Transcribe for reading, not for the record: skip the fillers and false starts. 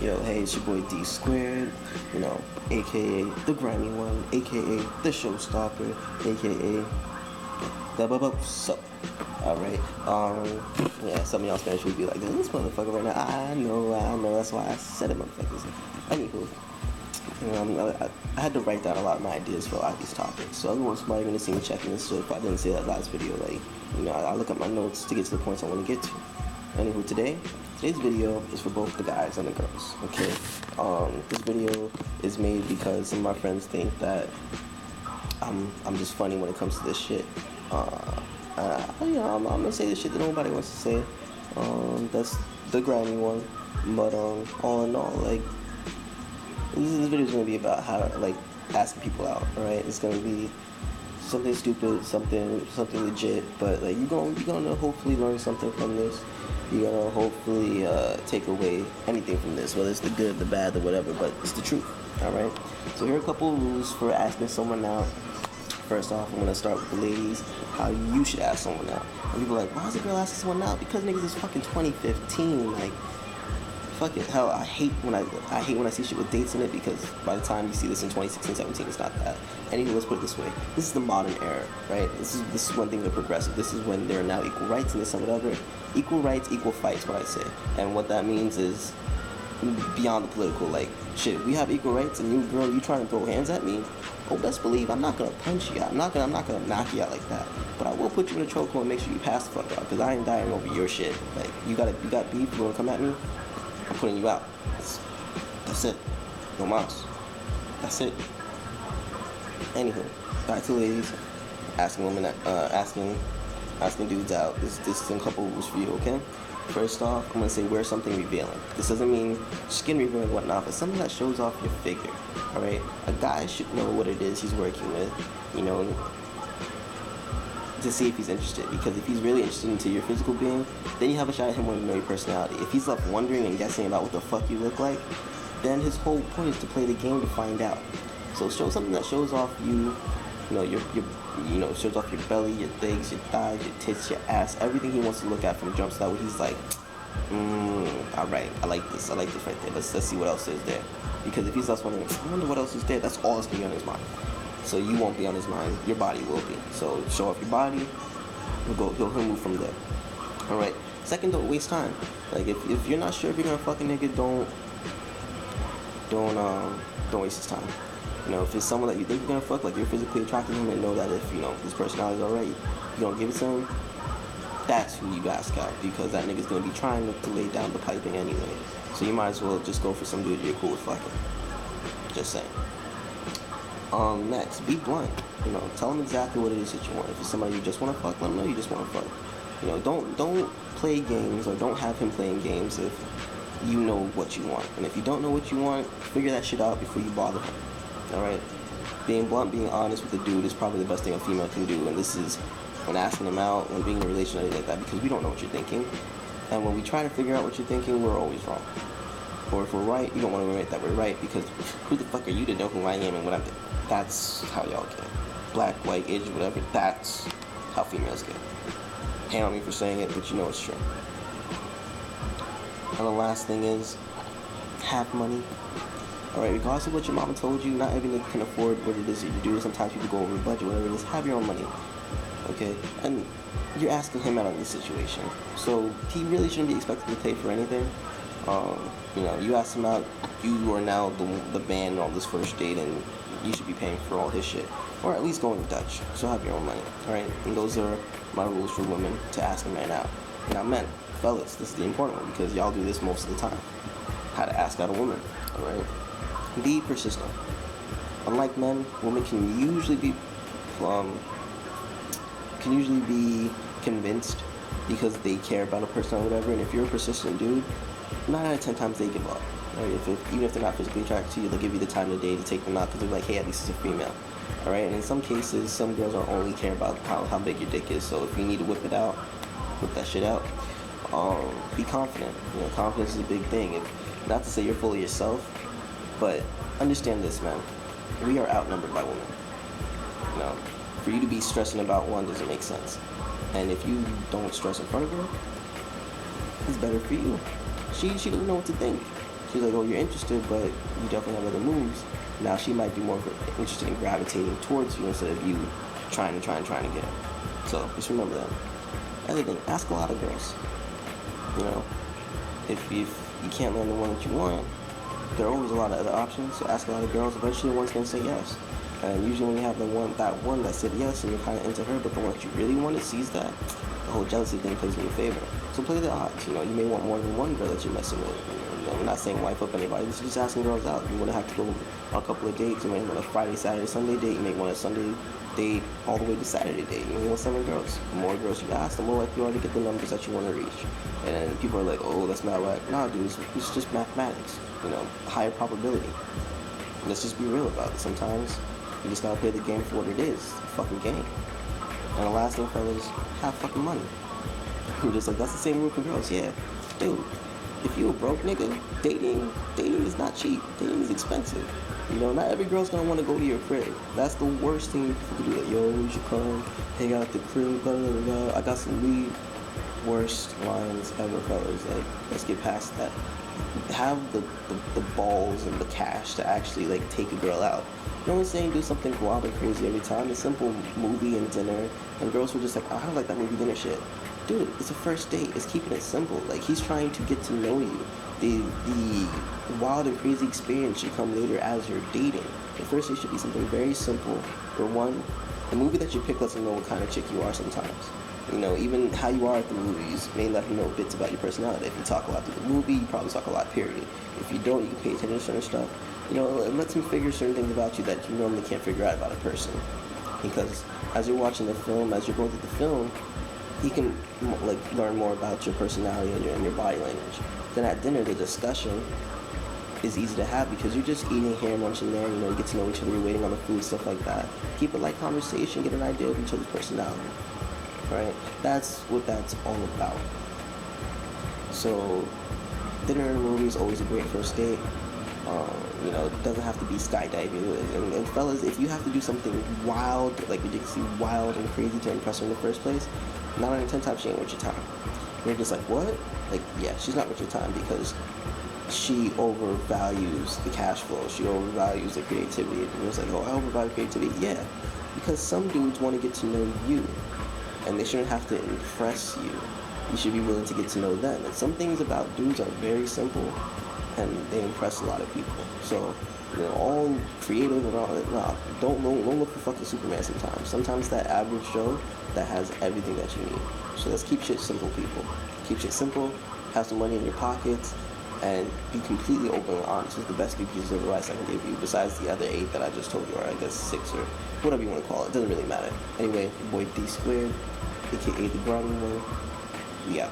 Yo, hey, it's your boy D Squared, aka the grimy one, aka the showstopper, aka the so. Alright, yeah, some of y'all Spanish would be like, this motherfucker right now. I know, that's why I said it, motherfuckers. Anywho, I had to write down a lot of my ideas for a lot of these topics, so every once in a while you're gonna see me checking this, so if I didn't say that last video, I look at my notes to get to the points I want to get to. Anywho, today's video is for both the guys and the girls, okay? This video is made because some of my friends think that I'm just funny when it comes to this shit. I'm gonna say the shit that nobody wants to say. That's the grimy one. But all in all, this video is gonna be about how asking people out. Alright, it's gonna be something stupid, something legit. But you're gonna hopefully learn something from this. You're gonna hopefully take away anything from this, whether it's the good, the bad, the whatever. But it's the truth. Alright. So here are a couple of rules for asking someone out. First off, I'm gonna start with the ladies. How you should ask someone out. And people are like, why is a girl asking someone out? Because niggas is fucking 2015. Fuck it. Hell, I hate when I see shit with dates in it, because by the time you see this in 2016, 17, it's not that. Anyway, let's put it this way. This is the modern era, right? This is one thing they're progressive. This is when there are now equal rights and this and whatever. Equal rights, equal fights, what I say. And what that means is beyond the political, shit, we have equal rights and you, girl, you trying to throw hands at me? Oh, best believe I'm not gonna punch you out. I'm not gonna knock you out like that. But I will put you in a chokehold and make sure you pass the fuck out, because I ain't dying over your shit. You got beef, you wanna come at me? I'm putting you out. That's it. No mas. That's it. Anywho, back to ladies. Asking women, asking dudes out. This is a couple rules for you, okay? First off, I'm gonna say wear something revealing. This doesn't mean skin revealing and whatnot, but something that shows off your figure. Alright? A guy should know what it is he's working with, to see if he's interested. Because if he's really interested into your physical being, then you have a shot at him wanting to know your personality. If he's left wondering and guessing about what the fuck you look like, then his whole point is to play the game to find out. So show something that shows off shows off your belly, your legs, your thighs, your tits, your ass, everything he wants to look at from jump. So that way he's like, alright, I like this right there. Let's see what else is there. Because if he's just wondering, I wonder what else is there, that's all that's gonna be on his mind. So you won't be on his mind, your body will be. So show off your body, he'll move from there. Alright. Second, don't waste time. If you're not sure if you're gonna fuck a nigga, don't waste his time. If it's someone that you think you're gonna fuck, you're physically attracted to him, and know that if this personality is alright, you don't give it to him, that's who you ask out, because that nigga's gonna be trying to lay down the piping anyway. So you might as well just go for some dude you're cool with fucking. Just saying. Next, be blunt. Tell him exactly what it is that you want. If it's somebody you just want to fuck, let him know you just want to fuck. Don't play games, or don't have him playing games if you know what you want. And if you don't know what you want, figure that shit out before you bother him. Alright? Being blunt, being honest with the dude is probably the best thing a female can do. And this is when asking him out, when being in a relationship like that, because we don't know what you're thinking. And when we try to figure out what you're thinking, we're always wrong. Or if we're right, you don't want to admit that we're right, because who the fuck are you to know who I am and what I'm doing? That's how y'all get. Black, white, Asian, whatever, that's how females get. Hang on me for saying it, but you know it's true. And the last thing is, have money. Alright, regardless of what your mama told you, not everyone can afford what it is that you do. Sometimes people go over budget, whatever it is. Have your own money. Okay? And you're asking him out on this situation. So he really shouldn't be expected to pay for anything. You asked him out, you are now the man on this first date, and you should be paying for all his shit. Or at least going Dutch. So have your own money. Alright? And those are my rules for women to ask a man out. Now men, fellas, this is the important one, because y'all do this most of the time. How to ask out a woman. Alright? Be persistent. Unlike men, women can usually be convinced because they care about a person or whatever. And if you're a persistent dude, 9 out of 10 times they give up. Right? Even if they're not physically attracted to you, they'll give you the time of the day to take them out, because they're like, hey, at least it's a female. Alright? And in some cases, some girls are only care about how big your dick is. So if you need to whip that shit out. Be confident. Confidence is a big thing. Not to say you're full of yourself, but understand this, man. We are outnumbered by women. For you to be stressing about one doesn't make sense. And if you don't stress in front of her, it's better for you. She doesn't know what to think. She's like, oh, you're interested, but you definitely have other moves. Now she might be more interested in gravitating towards you instead of you trying to get her. So just remember that. Other thing, ask a lot of girls. You know, if you can't land the one that you want, there are always a lot of other options. So ask a lot of girls. Eventually, one's gonna say yes. And usually, when you have that one that said yes, and you're kind of into her, but the one that you really wanted sees that, the whole jealousy thing plays in your favor. So play the odds. You know, you may want more than one girl that you're messing with. You know, I'm not saying wife up anybody. This is just asking girls out. You want to have to go on a couple of dates. You may want a Friday, Saturday, Sunday date. You may want a Sunday date all the way to Saturday date. You may want 7 girls. The more girls you ask, the more likely you are to get the numbers that you want to reach. And then people are like, oh, that's not right. Nah, dude, it's just mathematics. You know, higher probability. Let's just be real about it. Sometimes you just gotta play the game for what it is. It's a fucking game. And the last thing, fellas, have fucking money. You're just like, that's the same rule for girls. Yeah, dude, if you a broke nigga, dating is not cheap. Dating is expensive. You know, not every girl's gonna want to go to your crib. That's the worst thing you can do. Like, yo, you should come hang out at the crib, blah, blah, blah. I got some weed. Worst lines ever, fellas. Like, let's get past that. Have the balls and the cash to actually, like, take a girl out. No one's saying do something wild and crazy every time. A simple movie and dinner. And girls were just like, oh, I don't like that movie dinner shit. Dude, it's a first date. It's keeping it simple. Like, he's trying to get to know you. The wild and crazy experience should come later as you're dating. The first date should be something very simple. For one, the movie that you pick lets him know what kind of chick you are sometimes. You know, even how you are at the movies may let him know bits about your personality. If you talk a lot through the movie, you probably talk a lot, period. If you don't, you can pay attention to certain stuff. You know, it lets him figure certain things about you that you normally can't figure out about a person. Because as you're watching the film, as you're going through the film, he can, like, learn more about your personality and your body language. Then at dinner, the discussion is easy to have because you're just eating here, munching there, you know, you get to know each other, you're waiting on the food, stuff like that. Keep a light conversation, get an idea of each other's personality. Right? That's what that's all about. So, dinner and a movie is always a great first date. You know, it doesn't have to be skydiving. And fellas, if you have to do something wild, like ridiculously wild and crazy to impress her in the first place, 9 out of 10 times she ain't worth your time. You're just like, what? Like, yeah, she's not worth your time because she overvalues the cash flow. She overvalues the creativity. And it's like, oh, I overvalue creativity. Yeah, because some dudes want to get to know you. And they shouldn't have to impress you. You should be willing to get to know them. And some things about dudes are very simple, and they impress a lot of people. So, you know, all creative and all that. Nah, don't look for fucking Superman sometimes. Sometimes that average Joe that has everything that you need. So let's keep shit simple, people. Keep shit simple. Have some money in your pockets, and be completely open and honest. This is the best 3 pieces of advice I can give you, besides the other 8 that I just told you, or I guess 6 or whatever you want to call it. Doesn't really matter. Anyway, your boy D Squared, aka the Grimy One. We out.